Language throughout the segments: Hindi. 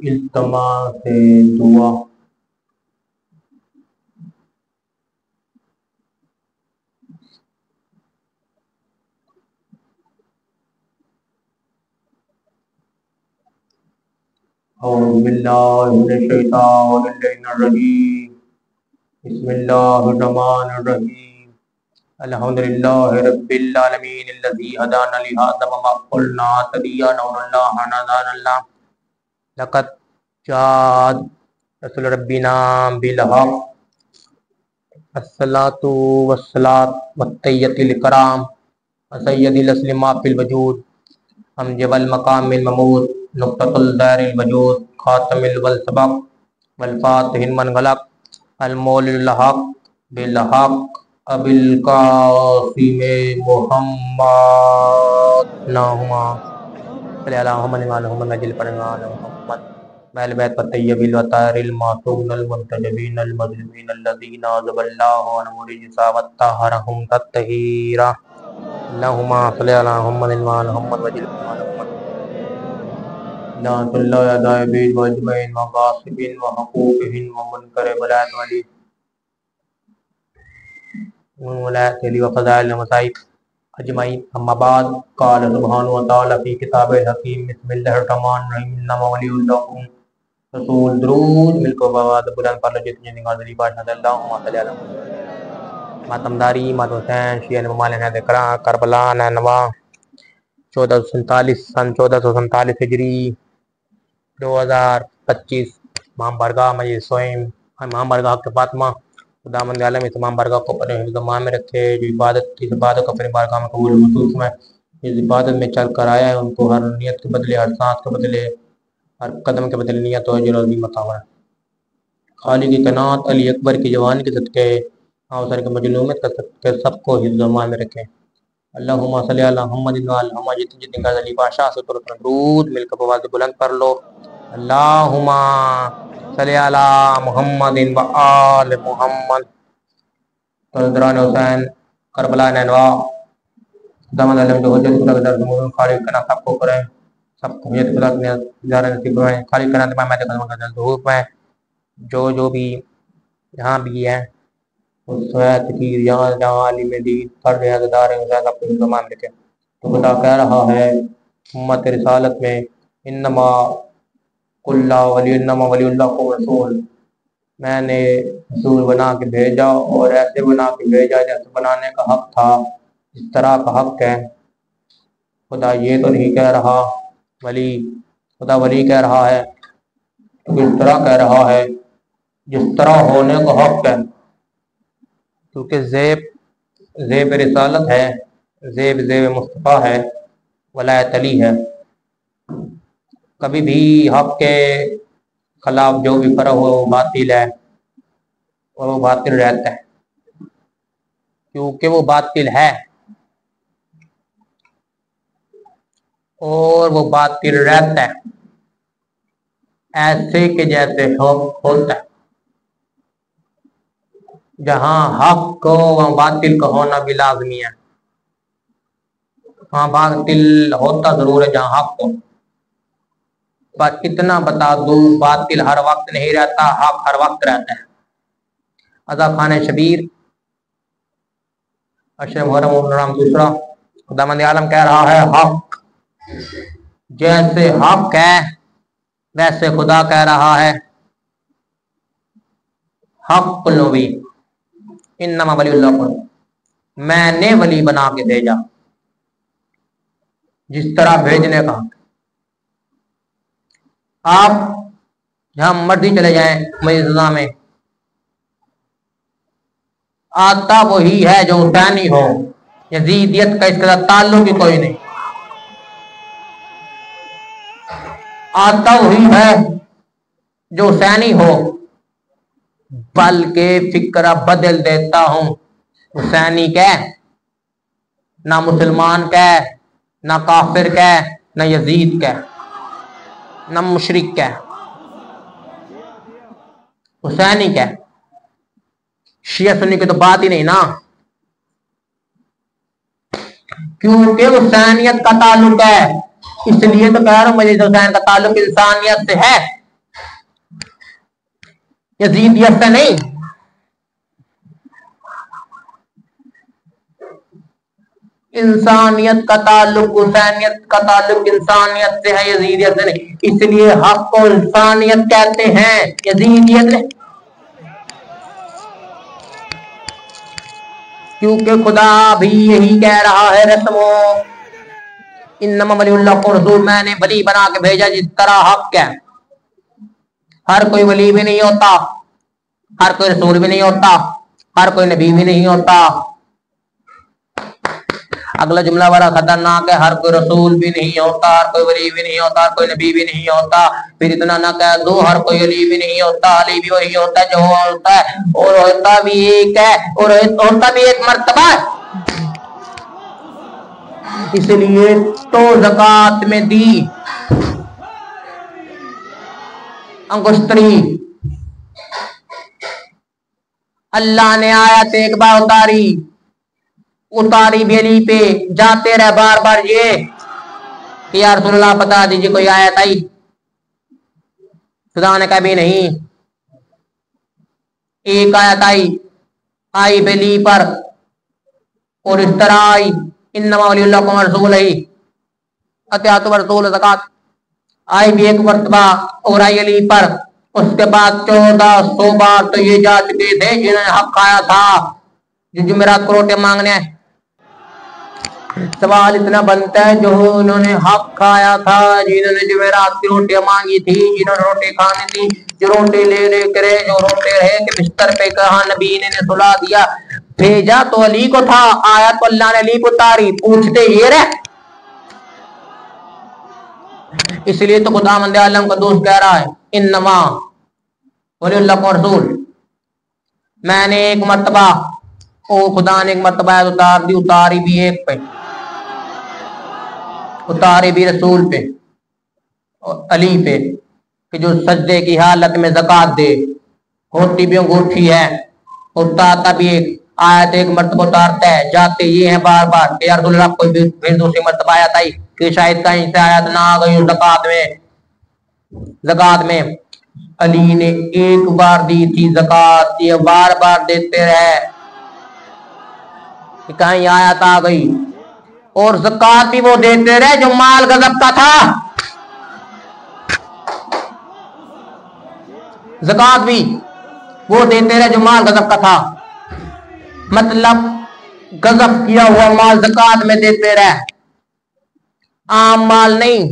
इल्तमा से दुआ। औज़ु बिल्लाहि मिनश शैतानिर रजीम। बिस्मिल्लाहिर्रहमानिर्रहीम। अल्हम्दुलिल्लाहि रब्बिल आलमीन अल्लज़ी हदाना लिहाज़ा वमा कुन्ना लिनहतदिया लौला अन हदाना लक़द जाअत रसूल रब्बिना बिल हक़। अस्सलातु वस्सलामु वत्तहिय्यतुल कराम सय्यदिल असली मा फिल वजूद अमजवल मकामिल महमूद नुक़्ततुल दारिल वजूद खातमिल वल सबक वल फातिहिन मन गलक अल मौलिल हक़ बिल हक़ अबिल कासिम मुहम्मद नाहुमा सल्लल्लाहु अलैहि वसल्लम नजिल परगान मोहम्मद बैल बैत तय्यबिल वतारिल मासूम अल मुंतजबीन अल मज़लूमीन अल्लज़ीना ज़बल्लाहु अन्हुम रिजसा वत्तहरहुम तत्हीरा अल्लाहुम्मा सल्लि अला मुहम्मदिन व अला मुहम्मद वजिल लातुल्लाह दाइबिन व अजमईन व गासिबिन व हकूकिहिन व मुनकर वलात वली व फ़ज़ाइल मसाइब अजमईन अम्मा बाद क़ाल सुब्हानहु व तआला फ़ी किताबिल हकीम बिस्मिल्लाहिर रहमानिर रहीम इन्नमा वलियुल्लाहुम रसूल दुरूद मिल्क बाद बुलंद पर जितने निगाज़ली बादशाह अल्लाहुम्मा सल्लि अला मातमदारी मात हुसैन शिया ममाल ने देखरा करबला नैनवा 1447 सन 1447 हिजरी 2025 इमाम बरगाह मस्जिद सोइम इमाम बरगाह के फातिमा खुदावंद आलम इस इमाम बरगाह को अपने हिफ्ज़-ओ-मान में रखे। जो इस इबादत को अपनी बारगाह में कबूल महसूस में इस इबादत में चल कर आया है उनको हर नियत के बदले हर सांस के बदले हर कदम के बदले नियत और अज़ीम मतावा। खालिक की कनात अली अकबर की जवानी के सदक़े अवसर के मजलूमियत के सदक़े सबको हिफ्ज़-ओ-मान में रखें। अल्लाहुम्मा सल्लि अला मुहम्मदिन व अला मुहम्मद जितनी गज़ली बादशाह से तुरंत दूध मिलकर आवाज़ बुलंद कर लो। अल्लाहुम्मा सल्लि अला मुहम्मदिन व आल मुहम्मद। दौरान हुसैन करबला नैनवा दामन अलम जो हजरत खुदा के दर से खालिक करना सबको करें सबको हजरत खुदा के ज़ारा नसीब बनाएं खालिक करना तमाम मैं कदम का धूप में जो भी यहाँ भी है उस स्वैत की जहाँ जहाँ आली में दी कर रहे दार सबको तमाम लिखे। तो खुदा कह रहा है उम्मत रिसालत में इन्नमा कुल्ला वलियुल्लाह को रसूल मैंने रसूल बना के भेजा और ऐसे बना के भेजा जैसे बनाने का हक था इस तरह का हक है। खुदा ये तो नहीं कह रहा वली खुदा वली कह रहा है तो किस तरह कह रहा है जिस तरह होने का हक है क्योंकि ज़ेब रिसालत है ज़ेब मुस्तफ़ा है वलायत अली है। कभी भी हक के खिलाफ जो भी करा हुआ वो बातिल है और वो बातिल रहता है क्योंकि वो बातिल है और वो बातिल रहता है ऐसे के जैसे होता है। जहाँ हक को वहाँ बातिल का होना भी लाजमी है। हाँ बातिल होता जरूर है जहाँ हक हो पर इतना बता दूं बातिल हर वक्त नहीं रहता हक हर वक्त रहता है। अज़ा खान शबीर अशर मुहर्रम दूसरा खुदावंद आलम कह रहा है हक जैसे हक है वैसे खुदा कह रहा है हक नबी इन्नमा वलियुल्लाह मैंने वली बना के भेजा जिस तरह भेजने का आप जहां मर्जी चले जाएं मस्जिद में आता वही है जो हुसैनी हो यजीदियत का इसके साथ ताल्लुक ही कोई नहीं। आता वही है जो हुसैनी हो बल्कि फिक्रा बदल देता हूं हुसैनी कह ना मुसलमान कह ना काफिर कह ना यजीद कह ना मुशरिक कह हुसैनी कह। शिया सुन्नी की तो बात ही नहीं ना क्योंकि हुसैनियत का ताल्लुक है इसलिए तो कह रहा हूं मजीद हुसैन का ताल्लुक इंसानियत से है यजीदियत से नहीं, इंसानियत का ताल्लुक, हुसैनियत का ताल्लुक इंसानियत से है, यजीदियत से नहीं। इसलिए हक को इंसानियत कहते हैं, यजीदियत नहीं। क्योंकि खुदा भी यही कह रहा है, रस्मों इन्नमा वलीयुल्लाह को रसूल, मैंने वली बना के भेजा जिस तरह हक है। हर कोई वली भी नहीं होता, हर कोई रसूल भी नहीं होता, हर कोई नबी भी नहीं होता। अगला जुमला बड़ा खतरनाक है, हर कोई रसूल भी नहीं होता, हर कोई वली भी नहीं होता, हर कोई नबी भी नहीं होता। फिर इतना ना कह दो हर कोई अली भी नहीं होता, अली भी वही होता है जो होता है, और होता भी एक है, और होता भी एक मर्तबा है। इसलिए तो ज़कात में दी अंगुश्तरी, अल्लाह ने आयत एक बार उतारी बेली पे, जाते रहे बार बार ये कि यार रसूलुल्लाह बता दीजिए कोई आयत आई। खुदा ने कभी नहीं, एक आयत आई बेली पर, और इस तरह आई इन्नमा वलीयुल्लाह रसूल ही अतियातु रसूल ज़कात, आई भी एक मर्तबा और आई अली पर। उसके बाद 1400 बार तो ये जा चुके थे जिन्होंने हक खाया था, जो जुमेरात को रोटी मांगने। सवाल इतना बनता है, जो उन्होंने हक खाया था, जिन्होंने जुमेरात की रोटियां मांगी थी, जिन्होंने रोटी खानी थी, जो रोटी ले करे, जो रोटे रहे कि बिस्तर पे कहा, नबी ने सुला दिया, भेजा तो अली को था, आया तो अल्लाह ने अली को उतारी, पूछते ये रहे। इसलिए तो खुदावंद आलम का दोस्त कह रहा है, इन्नमा वलीयुल्लाह को रसूल, मैंने एक मर्तबा, ओ खुदा ने एक मर्तबा उतार दी, उतारी भी एक पे, उतारी भी रसूल पे और अली पे, कि जो सजदे की हालत में ज़कात दे, होती भी अंगूठी है, उतारता भी एक आयत, एक मर्तबा उतारता है, जाते ये है बार बार कि यार रसूलुल्लाह कोई फिर दूसरी मर्तबा आयत आई कि शायद कहीं से आयत ना आ गई ज़कात में। अली ने एक बार दी थी ज़कात, ये बार बार देते रहे कि कहीं आयत आ गई, और ज़कात भी वो देते रहे जो माल गज़ब का था। ज़कात भी वो देते रहे जो माल गज़ब का था, मतलब गज़ब किया हुआ माल ज़कात में देते रहे, आम माल नहीं।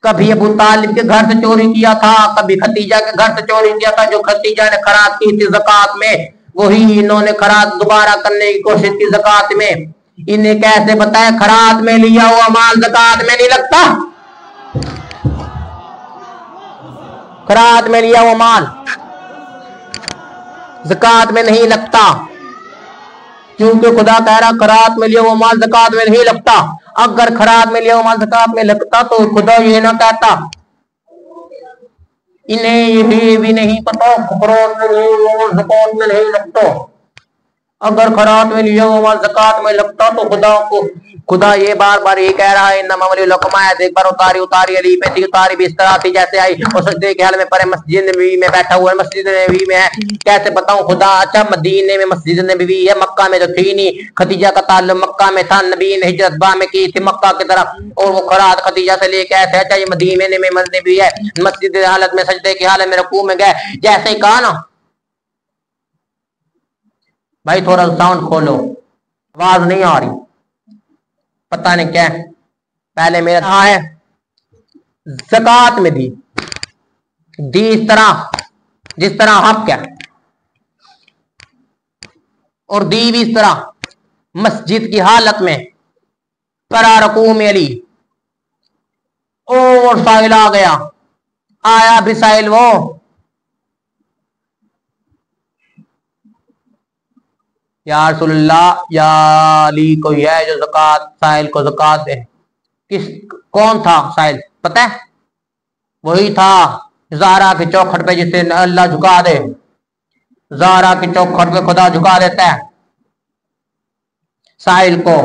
कभी अबू तालिब के घर से चोरी किया था, कभी खतीजा के घर से चोरी किया था, जो खतीजा ने खरात की थी ज़कात में, वही इन्होंने खरात दोबारा करने की कोशिश की ज़कात में। इन्हें कैसे बताया, खरात में लिया हुआ माल ज़कात में नहीं लगता, खरात में लिया हुआ माल ज़कात में नहीं लगता, क्योंकि खुदा कह रहा खरात में लिया हुआ माल ज़कात में नहीं लगता। अगर खरात में लिया हुआ माल ज़कात में लगता तो खुदा ये ना कहता। इन्हें ये भी नहीं पता खरात में ज़कात में नहीं लगता, अगर खरात में लिया हुआ माल ज़कात में लगता तो खुदा ये बार बार ये कह रहा है, इन्नमा वलीयुल्लाह आयत एक बार उतारी अली पे थी, उतारी भी इस तरह थी जैसे आई, और सजदे के हाल में परे मस्जिद नबी में बैठा हुआ है, मस्जिद नबी में है। कैसे बताऊं खुदा, अच्छा मदीने में मस्जिद नबी है, मक्का में तो थी नहीं। खतीजा का ताल्लुक मक्का में था, नबी ने हिजरत बा में की थी मक्का की तरफ, और वो खरात खतीजा से लेके आए थे। अच्छा ये मदीने में नबी है, मस्जिद हालत में सजदे की हालत में रुकू में गए, जैसे ही कहा ना भाई थोड़ा साउंड खोलो, आवाज नहीं आ रही, पता नहीं क्या पहले मेरा है। ज़कात में दी इस तरह जिस तरह हक है, और दी भी इस तरह मस्जिद की हालत में, करा रकू में अली, और साहिल आ गया, आया भी साहिल वो, या रसूलुल्लाह या अली कोई है जो ज़कात साहिल को ज़कात दे। कौन था साहिल पता है? वही था ज़ारा की चौखट पे जिसे अल्लाह झुका दे, ज़ारा की चौखट पे खुदा झुका देता है साहिल को,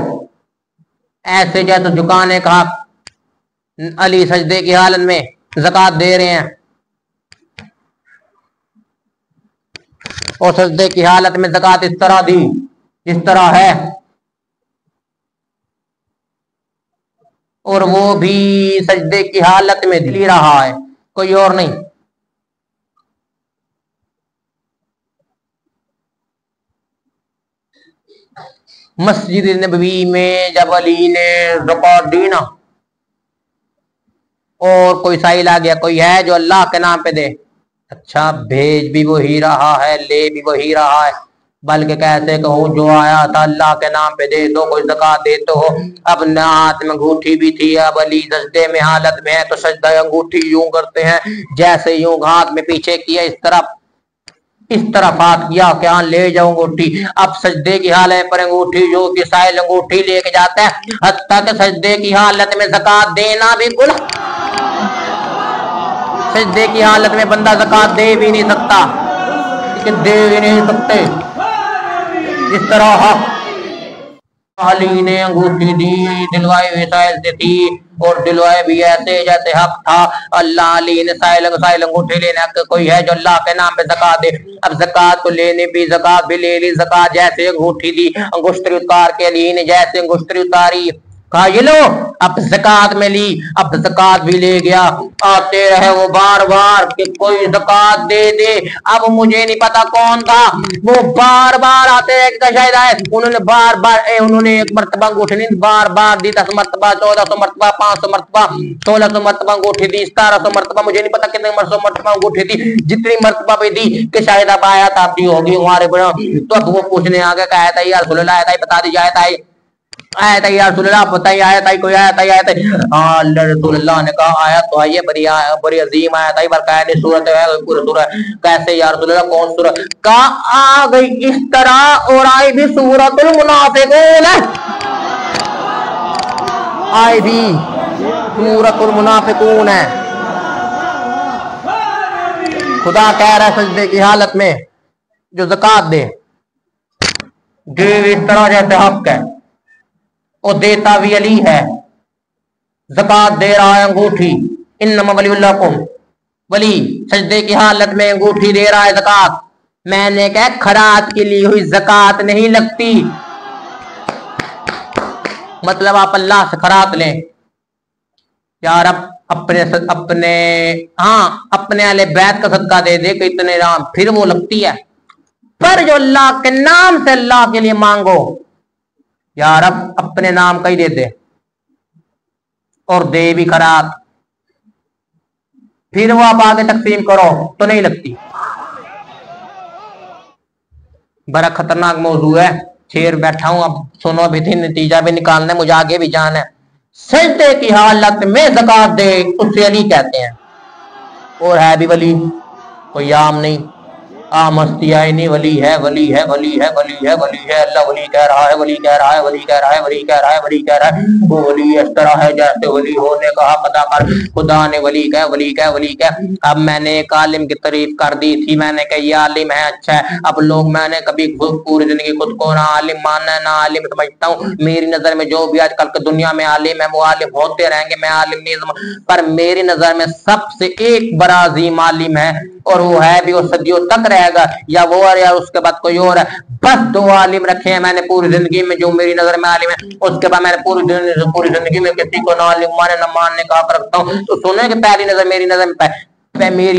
ऐसे जैसे झुकाने का। अली सजदे की हालत में ज़कात दे रहे हैं, और सजदे की हालत में ज़कात इस तरह दी इस तरह है, और वो भी सजदे की हालत में दिल रहा है, कोई और नहीं। मस्जिद नबवी में जब अली ने ज़कात दी ना, और कोई साइल आ गया, कोई है जो अल्लाह के नाम पे दे, अच्छा भेज भी वही रहा है, ले भी वही रहा है, बल्कि कैसे कहूँ जो आया था अल्लाह के नाम पे दे दो, कोई ज़कात दे तो हो। अब न हाथ में अंगूठी भी थी, अब अली सजदे में हालत में है, तो सजदा अंगूठी यूं करते हैं, जैसे यूं हाथ में पीछे किया इस तरफ हाथ किया, क्या ले जाओ अंगूठी। अब सजदे की हालत पर अंगूठी जो कि साइल अंगूठी लेके जाता है, हत्ता के सजदे की हालत में ज़कात देना भी गुनाह। सजदे की हालत में बंदा ज़कात दे भी नहीं सकता, दे भी नहीं सकते। इस तरह अली ने अंगूठी दी, दिलवाई हुई साइल से थी, और दिलवाए भी ऐसे जैसे हक था। अल्लाह अली ने साइल अंगूठी लेने का कोई है जो अल्लाह के नाम पे ज़कात दे। अब ज़कात को लेने भी ज़कात भी ले ली, ज़कात जैसे अंगूठी दी, अंगुष्ठी उतार के अली ने जैसे अंगुष्ठी उतारी, कहा ये लो, अब ज़कात में ली, अब ज़कात भी ले गया। आते रहे वो बार बार कि कोई ज़कात दे दे। अब मुझे नहीं पता कौन था, वो बार बार आते रहे, शायद आए, उन्होंने बार बार उन्होंने एक मरतबा अंगूठी नहीं, बार बार दी, 10 मरतबा, 1400 मरतबा, 500 मरतबा, 1600 मरतबा अंगूठी दी, 1700 मरतबा, मुझे नहीं पता कितने मरतबा अंगूठी दी, जितनी मरतबा भी दी कि शायद अब आया था, आपकी होगी हमारे बड़ा। तो अब वो पूछने आ गया, कहा था यार सुन आया था, बता दी जाए था, आया था यार रसूलुल्लाह, बताइए आया था, कोई आया था, आया था। अल्लाह रसूलुल्लाह ने कहा आया तो आइए, बड़ी अजीम आया था, बरकायदे सूरत है, पूरी सूरत। कैसे यार रसूलुल्लाह, कौन सूरत? का आ गई इस तरह, और आई भी सूरतुल मुनाफिकून है, आई भी सूरतुल मुनाफिकून है। खुदा कह रहा है सजदे की हालत में जो ज़कात दे इस तरह जैसे हक है, और देता भी अली है, ज़कात दे रहा है अंगूठी। इन्नमा वलियुल्लाकुम, वली सजदे की हालत में अंगूठी दे रहा है ज़कात। मैंने कहा खरात के लिए हुई ज़कात नहीं लगती, मतलब आप अल्लाह से खरात लें यार, अपने अहले बैत का सदका दे दे कि इतने राम, फिर वो लगती है। पर जो अल्लाह के नाम से अल्लाह के लिए मांगो यार, अब अपने नाम का ही दे दे, और दे भी खरात, फिर वो आप आगे तकसीम करो तो नहीं लगती। बड़ा खतरनाक मौजू है, शेर बैठा हूं, अब सुनो भी थी, नतीजा भी निकालना है, मुझे आगे भी जाना है। सजदे की हालत में ज़कात दे, उससे अली कहते हैं, और है भी वली, कोई आम नहीं, मस्ती आई नहीं, वली है, वली है, वली है, वली है, वली है। अल्लाह वली कह रहा है, वली कह रहा है, वली कह रहा है, वली कह रहा है, वली कह रहा है। वो वली इस तरह है जैसे वली होने का हक अदा कर, खुदा ने वली कह, वली कह, वली कह। अब मैंने एक आलिम की तारीफ कर दी थी, मैंने कहा ये आलिम है, अच्छा है। अब लोग, मैंने कभी पूरी जिंदगी खुद को ना आलिम मानना है ना आलिम समझता हूँ। मेरी नजर में जो भी आजकल की दुनिया में आलिम है वो आलिम होते रहेंगे, मैं आलिम नहीं, पर मेरी नजर में सबसे एक बड़ा अजीम आलिम है, और वो है भी, वो सदियों तक रहेगा, या वो है या उसके बाद कोई और है। बस 2 आलिम रखे हैं मैंने पूरी जिंदगी में जो मेरी नजर में आलिम है, उसके बाद मैंने पूरी जिंदगी में किसी को ना आलिम माने ना मानने का हक रखता हूँ। तो सुने कि पहली नजर मेरी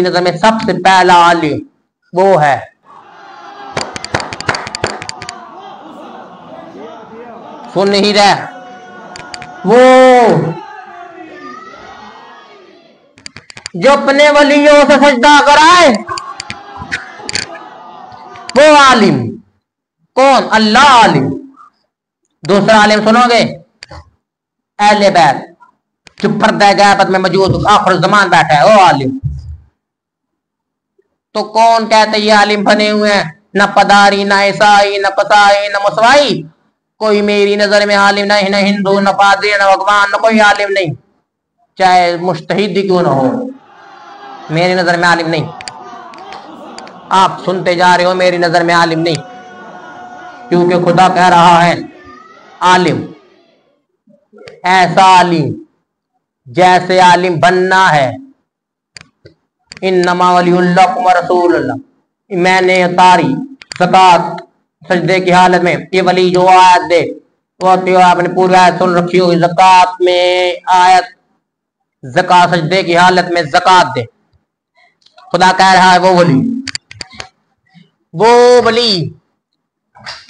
नजर में सबसे पहला आलिम वो है, सुन ही रहे, वो जो अपने वलियों से सजदा कराए, वो आलिम। कौन? अल्लाह आलिम। दूसरा आलिम सुनोगे, अहले बैत, जो पर्दा गैबत में मौजूद आखिर ज़मान बैठा है, वो आलिम। तो कौन कहते ये आलिम बने हुए हैं? न पदारी, न ईसाई, न कसाई, न मुसवाई, कोई मेरी नजर में आलिम नहीं, न हिंदू, न पादरी, न भगवान, न कोई आलिम नहीं, चाहे मुज्तहिद ही क्यों न हो, मेरी नजर में आलिम नहीं। आप सुनते जा रहे हो, मेरी नजर में आलिम नहीं, क्योंकि खुदा कह रहा है आलिम, ऐसा आलिम जैसे आलिम बनना है। इन्नमा वलियुल्लाकुम रसूलुल्लाह, मैंने उतारी ज़कात सजदे की हालत में। ये वली जो आयत दे वो तो आपने पूरी आयत सुन रखी होगी। ज़कात में आयत ज़कात सजदे की हालत में ज़कात दे, खुदा कह रहा है वो वली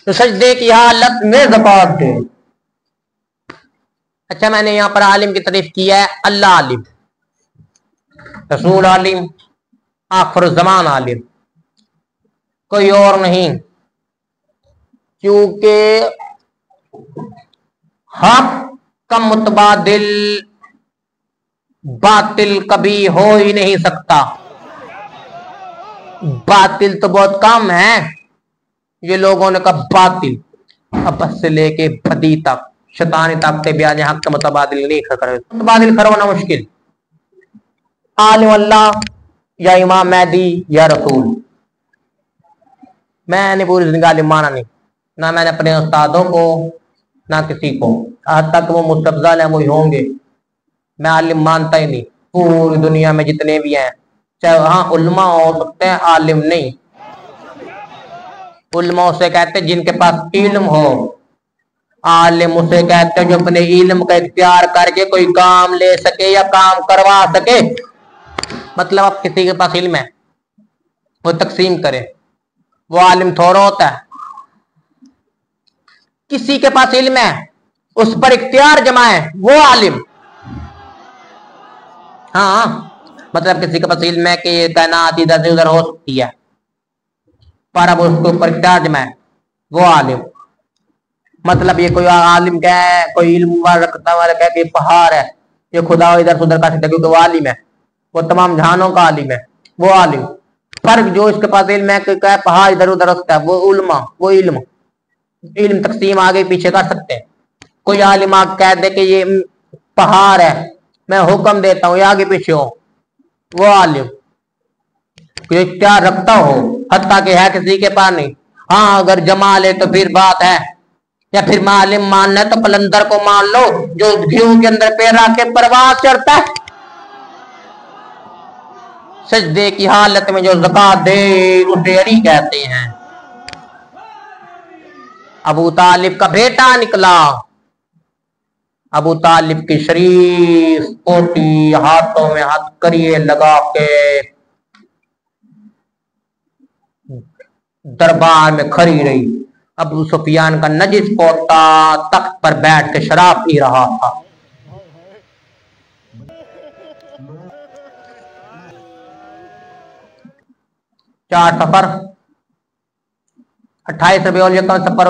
तो सजदे की हालत में ज़कात दे। अच्छा, मैंने यहां पर आलिम की तारीफ की है। अल्लाह आलिम, रसूल आलिम, आखिर ज़मान आलिम, कोई और नहीं। क्योंकि हक का मुतबादिल बातिल कभी हो ही नहीं सकता। बातिल तो बहुत कम है। ये लोगों ने कहा बातिल अब से लेके बदी तक शैतानी ताकतें भी आज हक का मुतबादिल नहीं कर, मुतबादिल करवाना मुश्किल। आलिम अल्लाह या इमाम महदी या रसूल। मैंने पूरी जिंदगी आलिम माना नहीं, ना मैंने अपने उस्तादों को ना किसी को, आज तक वो मुस्तफज़ल हैं वही होंगे। मैं आलिम मानता ही नहीं। पूरी दुनिया में जितने भी हैं, चाहे हाँ उल्मा हो सकते हैं, आलिम नहीं। उल्मा उसे कहते हैं जिनके पास इल्म हो, आलिम उसे कहते हैं जो अपने इल्म का इख्तियार करके कोई काम ले सके या काम करवा सके। मतलब अब किसी के पास इल्म है वो तकसीम करे, वो आलिम थोड़ा होता है। किसी के पास इल्म है उस पर इख्तियार जमाए वो आलिम। हाँ, मतलब किसी के पास इल्म है कि कायनात इधर से उधर हो सकती है, पर अब उसके ऊपर इख्तियार जमाए वो आलिम। मतलब ये कोई आलिम क्या है, कोई इल्म रखता वाला क्या कि पहाड़ है ये खुदा इधर से उधर कर सकता है, क्योंकि वो आलिम है, वो तमाम जहानों का आलिम है, वो आलिम। पर जो इसके पास इल्म है कि क्या पहाड़ इधर उधर रखता है, वो उल्मा, वो इल्म तकसीम आगे पीछे कर सकते हैं। कोई आलिम आग कह दे कि ये पहाड़ है, मैं हुक्म देता हूँ ये आगे पीछे हो, वो आलिम क्या रखता हो, हत्ता के है किसी के पास नहीं। हाँ, अगर जमा ले तो फिर बात है, या फिर मालिम मानना है तो कलंदर को मान लो जो घीव के अंदर पैर रख के परवास चढ़ता है। सजदे की हालत में जो ज़कात दे उसे अली कहते हैं। अबू तालिब का बेटा निकला, अबू तालिब की शरीफ पोती हाथों में हथकड़िए लगा के दरबार में खड़ी रही। अबू सुफियान का नजिस पोता तख्त पर बैठ के शराब पी रहा था। चार सफर 28 रबीउल सफर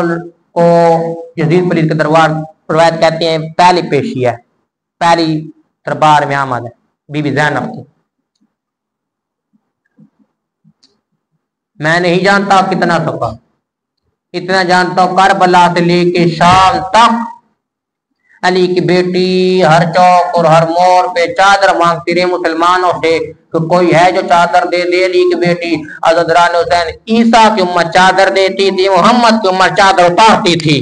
को यजीद पलीद के दरबार रवायत कहती हैं पहली पेशी है, पहली दरबार में आमद है बीबी ज़ैनब की। मैं नहीं जानता कितना सफर, इतना जानता हूं करबला से लेके शाम तक अली की बेटी हर चौक और हर मोड़ पे चादर मांगती रही मुसलमानों से तो कोई है जो चादर दे दे। अली की बेटी हज़रत रानी हुसैन ईसा की उम्मत चादर देती थी, मोहम्मद की उम्मत चादर उतारती थी।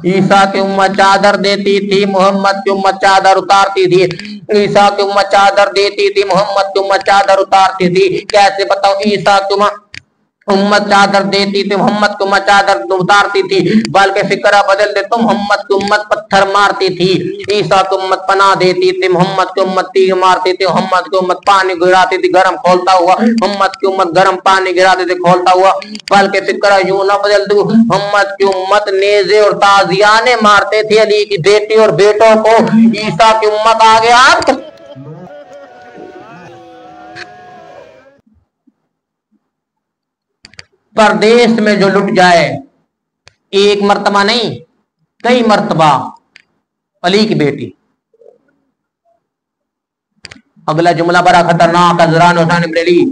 ईसा की उम्मत चादर देती थी, मोहम्मद की उम्मत चादर उतारती थी। ईसा की उम्मत चादर देती थी, मोहम्मद की उम्मत चादर उतारती थी। कैसे बताओ, ईसा की उम्मत चादर देती थी, मोहम्मद की उम्मत चादर उतारती थी। बल्कि फिक्रा बदल दे तो मोहम्मद की उम्मत पत्थर मारती थी, ईसा की उम्मत पनाह देती थी, मोहम्मद की उम्मत तीर मारती थी, मोहम्मद की उम्मत पानी गिराती थी गर्म खोलता हुआ, मोहम्मद की उम्मत गर्म पानी गिराती थी खोलता हुआ। बल्कि फिक्रा यूं ना बदल दू, मोहम्मद की उम्मत नेजे और ताजियाने मारते थे अली की बेटी और बेटों को। ईसा की उम्मत आ गया परदेश में जो लुट जाए, एक मर्तबा नहीं कई मर्तबा अली की बेटी। अगला जुमला बड़ा खतरनाक, हज़रान हुसैन इब्न अली,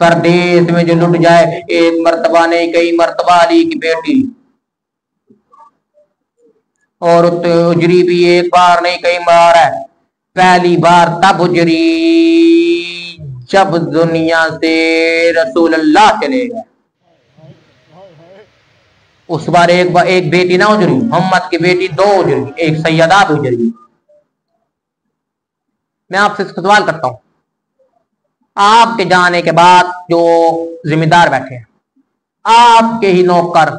परदेश में जो लुट जाए, एक मर्तबा नहीं कई मर्तबा अली की बेटी। और उजरी भी एक बार नहीं कई बार है। पहली बार तब उजरी जब दुनिया से रसूल अल्लाह चले गए। उस बार एक बेटी ना उजरी, मोहम्मद की बेटी दो उजरी, एक सैयदा भी उजरी। मैं आपसे सवाल करता हूं, आपके जाने के बाद जो जिम्मेदार बैठे हैं, आपके ही नौकर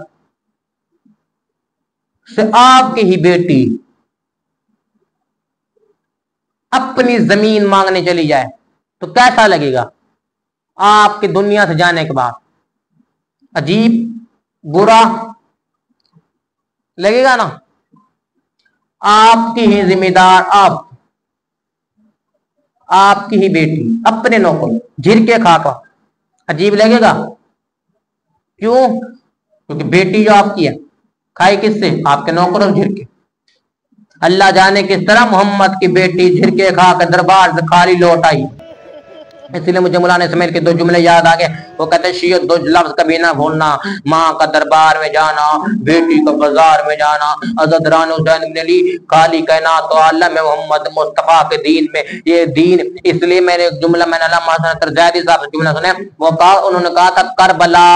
से आपकी ही बेटी अपनी जमीन मांगने चली जाए तो कैसा लगेगा? आपके दुनिया से जाने के बाद अजीब, बुरा लगेगा ना? आपकी ही जिम्मेदार, आपकी ही बेटी अपने नौकर झिरके खाकर, अजीब लगेगा? क्यों? क्योंकि बेटी जो आपकी है खाई किससे? आपके नौकर और झिरके। अल्लाह जाने किस तरह मोहम्मद की बेटी झिरके खा कर दरबार से खाली लौट आई। इसलिए मुझे मौलाना इस्माइल के दो जुमले याद आ गए। वो कहते शियो दो लफ्ज कभी ना भूलना, माँ का दरबार में जाना, बेटी का बाजार में जाना। हज़रत रानी हुसैन इब्न अली खाली कहना तो आलम मोहम्मद मुस्तफा के दीन में ये दीन। इसलिए मैंने एक जुमला मैंने अल्लामा हसन तरज़ादी साहब से जुमला सुने, वो कहा, उन्होंने कहा था करबला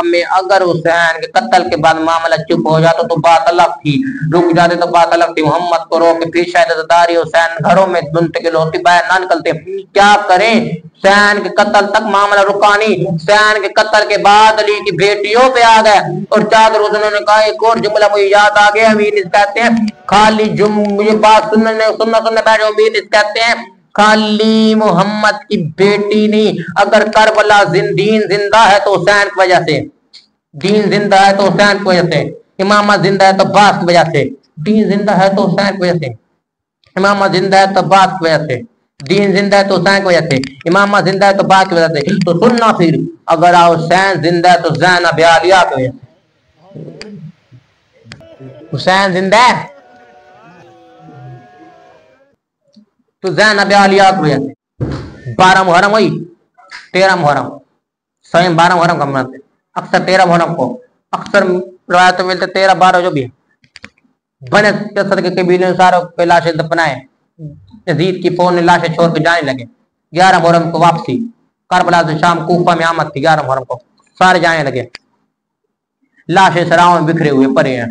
में अगर हुसैन के कत्ल के बाद मामला चुप हो जाता तो बात अलग थी, रुक जाते तो बात अलग थी। मोहम्मद को रोक के फिर शायद अज़दारी हुसैन घरों में मुंतकिल होती, बाहर ना निकलते। क्या करें? हुसैन के कत्ल तक मामला रुका नहीं, हुसैन के कत्ल के बाद अली की बेटियों पे आ गए। और चादर उन्होंने कहा, एक और जुमला मुझे याद आ गया, अमीर कहते हैं खाली मुझे बात सुनने बैठे, अमीर कहते हैं खाली मोहम्मद की बेटी नहीं, अगर करबला दीन जिंदा है तो हुसैन की वजह से, दीन जिंदा है तो हुसैन की वजह से, इमामा जिंदा है तो अब्बास की वजह से, दीन जिंदा है तो हुसैन की वजह से, इमामा जिंदा है तो अब्बास की वजह से, दीन जिंदा है तो हुसैन की वजह से, इमामा जिंदा है तो अब्बास की वजह से। तो सुनना फिर, अगर हुसैन जिंदा है तो ज़ैनब आलिया की वजह से। हुसैन जिंदा है तो ज़ैनब आलिया की वजह से। 12 मुहर्रम हुई, 13 मुहर्रम, स्वयं 12 मुहर्रम का मनाते, अक्सर 13 मुहर्रम को, अक्सर रवायत में मिलते 13 12 जो भी है। बने के कबीले सारों पे लाशें दफनाए, यजीद की फौज ने लाशें छोड़ के जाने लगे। 11 मुहर्रम को वापसी, करबला से शाम कूफा में आमद थी। 11 मुहर्रम को सारे जाने लगे, लाशें सराहों में बिखरे हुए पड़े हैं।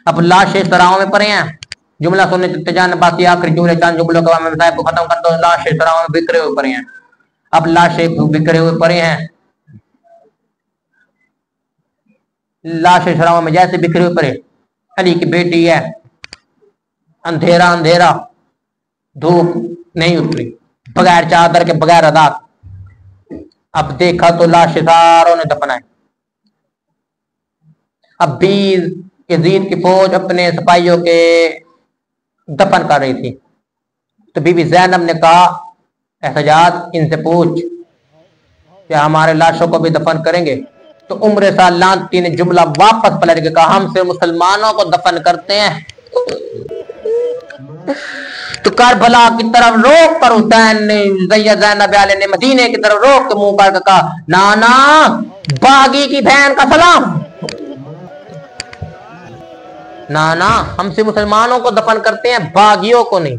अब लाशें सराहों में पड़े हैं, जुमला सुनने जान बाकी आखिरी जुमले चांद जुमलों के बाद साहब को खत्म कर दो। लाशें सराहों में बिखरे हुए पड़े हैं, अब लाशें बिखरे हुए पड़े हैं, लाशें सराहों में जैसे बिखरे हुए पड़े। अली की बेटी है, अंधेरा अंधेरा, धूप नहीं उतरी, बगैर चादर के बगैर अदात। अब देखा तो लाशें सारों ने दफनाए। अब भी यजीद की फौज अपने सिपाहियों के दफन कर रही थी, तो बीबी ज़ैनब ने कहा, एहतजाज इनसे पूछ क्या हमारे लाशों को भी दफन करेंगे? तो उम्र सालांती ने जुमला वापस पलट के कहा, हमसे मुसलमानों को दफन करते हैं। तो करबला की तरफ रोक कर हुसैन ने, ज़ैनब आलिया ने मदीने की तरफ रोक के मुंह कर कहा, नाना बागी की बहन का सलाम, नाना हमसे मुसलमानों को दफन करते हैं, बागियों को नहीं।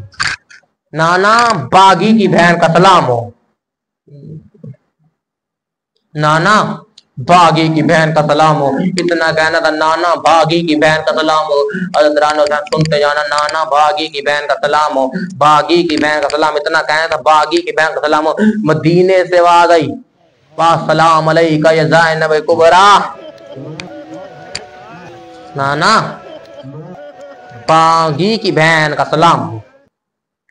नाना बागी की बहन का सलाम हो, नाना बागी की बहन का सलाम हो। इतना कहना था, नाना बागी की बहन का सलाम हो। हज़रत रानी हुसैन सुनते जाना, नाना बागी की बहन का सलाम हो, बागी की बहन का सलाम। इतना कहना था, बागी की बहन का सलाम हो। मदीने से आवाज आई, वास्सलाम अलैका या ज़ैनब कुबरा, नाना बागी की बहन का सलाम हो।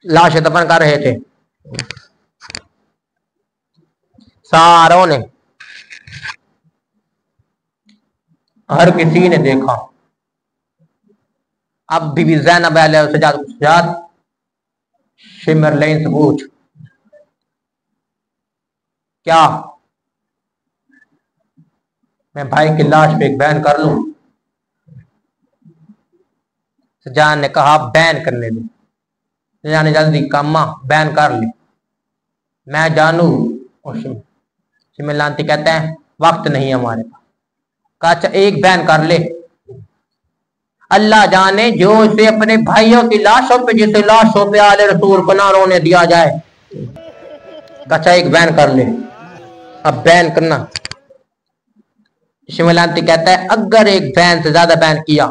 लाशें दफन कर रहे थे, सारों ने, हर किसी ने देखा। अब बीबी ज़ैनब सजाद शिमर लेन से पूछ, क्या मैं भाई की लाश पे एक बयान कर लूं? सजाद ने कहा, बैन करने दे। सजाद ने जल्दी कहा, बैन कर ले, मैं जानू। और शिमर लांती कहते हैं, वक्त नहीं है हमारे पास। कहा, अच्छा एक बैन कर ले, अल्लाह जाने जो इसे अपने भाइयों की लाशों पे, जिसे लाशों पे आले रसूल को ना रोने दिया जाए। अच्छा एक बैन कर ले। अब बैन करना, शिमलांती कहता है अगर एक बैन से ज्यादा बैन किया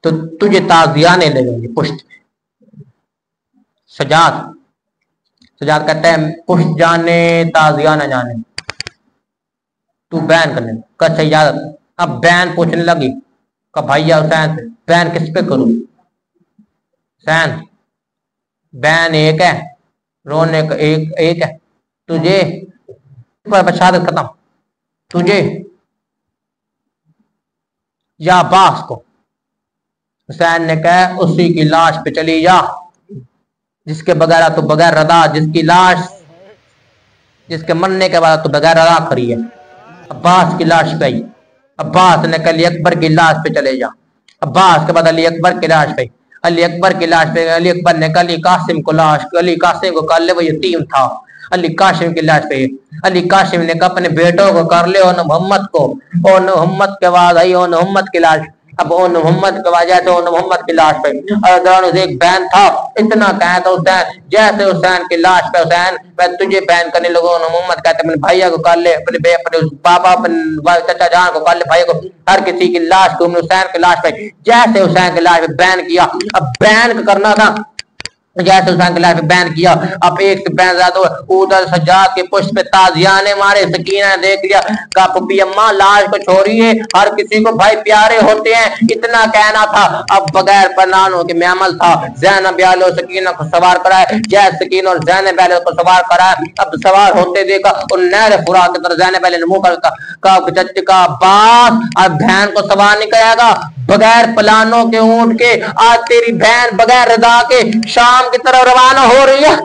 तो तुझे ताजियाने लगेंगे पुष्ट में। सजाद सजाद कहता है पुष्ट जाने ताजियाना जाने, तू बैन करने का सही इजाजत। अब बैन पूछने लगी का भैया हुसैन से बैन किस पे करूं? हुसैन बैन एक है, रोने का एक है, तुझे पर शहादत खत्म, तुझे या अब्बास को। हुसैन ने कहा उसी की लाश पे चली जा जिसके बगैर तो बगैर रदा, जिसकी लाश जिसके मरने के बाद तो बगैर रदा खड़ी है। अब्बास की लाश पे आई। अब्बास ने कहा अली अकबर की लाश पे चले जा। अब्बास के बाद अली अकबर की लाश पे, अली अकबर की लाश पे अली अकबर ने कहा अली कासिम को लाश, अली कासिम को कर ले, वो यतीम था। अली कासिम की लाश पे अली कासिम ने कहा अपने बेटों को कर ले, और मोहम्मद को, और मोहम्मद के बाद आई और मोहम्मद की लाश। अब उन मोहम्मद के वजह से मोहम्मद की लाश पे और एक बैन था, इतना कहा था हुसैन जैसे हुसैन की लाश पे हुसैन मैं तुझे बैन करने लगो। मोहम्मद कहते अपने भैया को कर ले, अपने पापा अपने चाचा जान को कर ले, भाई को, हर किसी की लाश को हुसैन की लाश पे जैसे हुसैन की लाश पे बैन किया। अब बैन करना था जैसे हुसैन के लाश पे बैन किया। अब एक से बैन ज्यादा उधर सज्जाद के पुष्प पे ताजियाने मारे। सकीना ने देख लिया का पप्पी अम्मा लाश को छोड़िए, हर किसी को भाई प्यारे होते हैं, इतना कहना था। अब बगैर पनानों के मैमल था, ज़ैनब आलो सकीना को सवार कराए, जैसे सकीना और ज़ैनब आलो को सवार कराए। अब सवार होते देखा उन नहर फुरात की तरफ ज़ैनब आलो ने मुंह का चच्चे का अब्बास अब बहन को सवार नहीं करेगा बगैर पलानों के ऊंट के, आज तेरी बहन बगैर रदा के शाम की तरफ रवाना हो रही है।